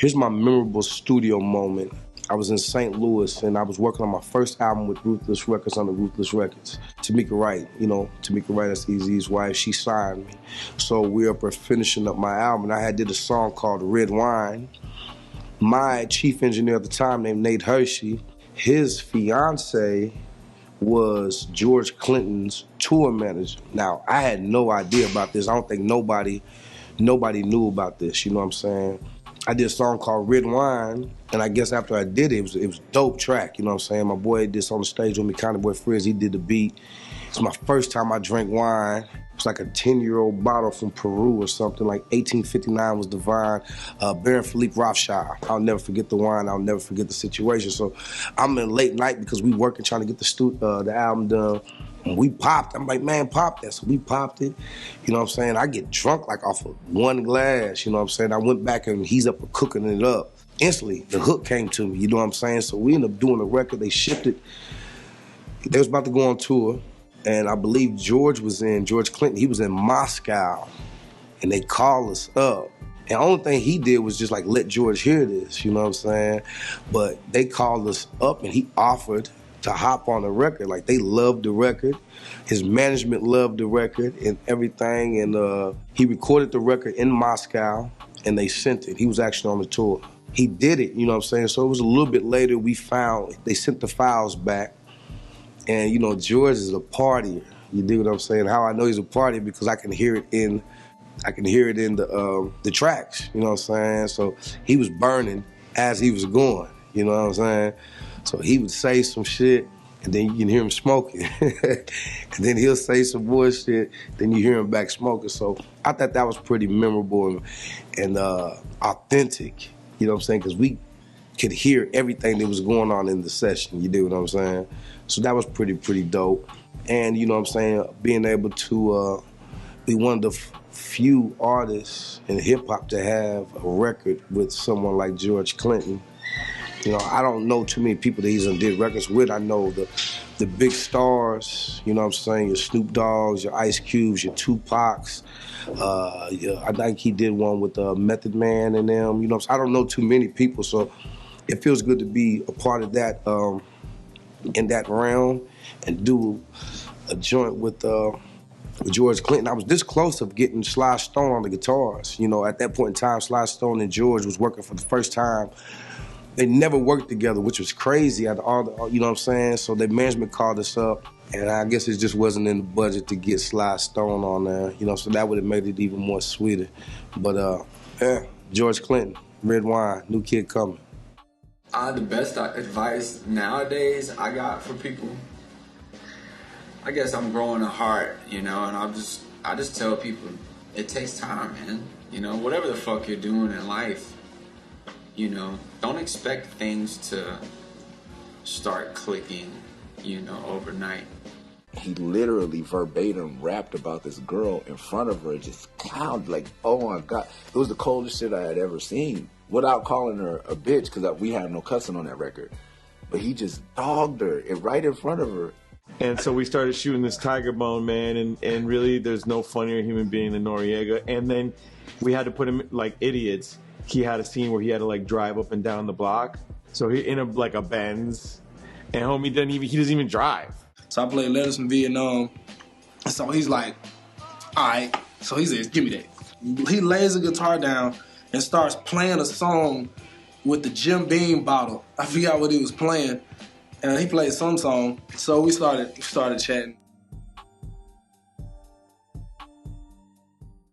Here's my memorable studio moment. I was in St. Louis and I was working on my first album with Ruthless Records under Ruthless Records. Tamika Wright, Tamika Wright, that's Eazy's wife, she signed me. So we're up there finishing up my album. I did a song called Red Wine. My chief engineer at the time, named Nate Hershey, his fiance was George Clinton's tour manager. Now, I had no idea about this. I don't think nobody knew about this, you know what I'm saying? I did a song called Red Wine, and I guess after I did it, it was a dope track, you know what I'm saying? My boy did this on the stage with me, Kinda Boy Frizz, he did the beat. It's my first time I drank wine. It was like a 10-year-old bottle from Peru or something, like 1859 was the vine, Baron Philippe Rothschild. I'll never forget the wine, I'll never forget the situation. So I'm in late night because we working trying to get the album done. And we popped, I'm like, man, pop that. So we popped it, you know what I'm saying? I get drunk like off of one glass, you know what I'm saying? I went back and he's up cooking it up. Instantly, the hook came to me, you know what I'm saying? So we ended up doing a record, they shipped it. They was about to go on tour. And I believe George Clinton, he was in Moscow, and they called us up. And the only thing he did was just like let George hear this, you know what I'm saying? But they called us up and he offered to hop on the record. Like they loved the record. His management loved the record and everything. And he recorded the record in Moscow and they sent it. He was actually on the tour. He did it, you know what I'm saying? So it was a little bit later they sent the files back. And, George is a partier. You dig what I'm saying? How I know he's a partier because I can hear it in the tracks, you know what I'm saying? So he was burning as he was going, you know what I'm saying? So he would say some shit, and then you can hear him smoking. And then he'll say some bullshit, then you hear him back smoking. So I thought that was pretty memorable and authentic, you know what I'm saying? Because we could hear everything that was going on in the session, you dig what I'm saying? So that was pretty dope. And, you know what I'm saying, being able to be one of the few artists in hip-hop to have a record with someone like George Clinton. I don't know too many people that he's did records with. I know the big stars, you know what I'm saying, your Snoop Dogg's, your Ice Cubes, your Tupacs. I think he did one with Method Man and them, you know what I'm saying? I don't know too many people, so it feels good to be a part of that in that realm and do a joint with George Clinton. I was this close of getting Sly Stone on the guitars. At that point in time, Sly Stone and George was working for the first time. They never worked together, which was crazy. All you know what I'm saying? So their management called us up, and I guess it just wasn't in the budget to get Sly Stone on there. So that would have made it even more sweeter. But George Clinton, Red Wine, new kid coming. The best advice nowadays I got for people, I guess I'm growing a heart, and I just tell people it takes time, man. Whatever the fuck you're doing in life, don't expect things to start clicking, overnight. He literally verbatim rapped about this girl in front of her, just clowned like, oh my God. It was the coldest shit I had ever seen. Without calling her a bitch, because we have no cussing on that record. But he just dogged her right in front of her. And so we started shooting this Tiger Bone, man, and really there's no funnier human being than Noriega. And then we had to put him like idiots. He had a scene where he had to like drive up and down the block. So he in a Benz, and homie he doesn't even drive. So I played Letters from Vietnam. So he's like, all right. So he says, give me that. He lays the guitar down and starts playing a song with the Jim Beam bottle. I forgot what he was playing. And he played some song. So we started chatting.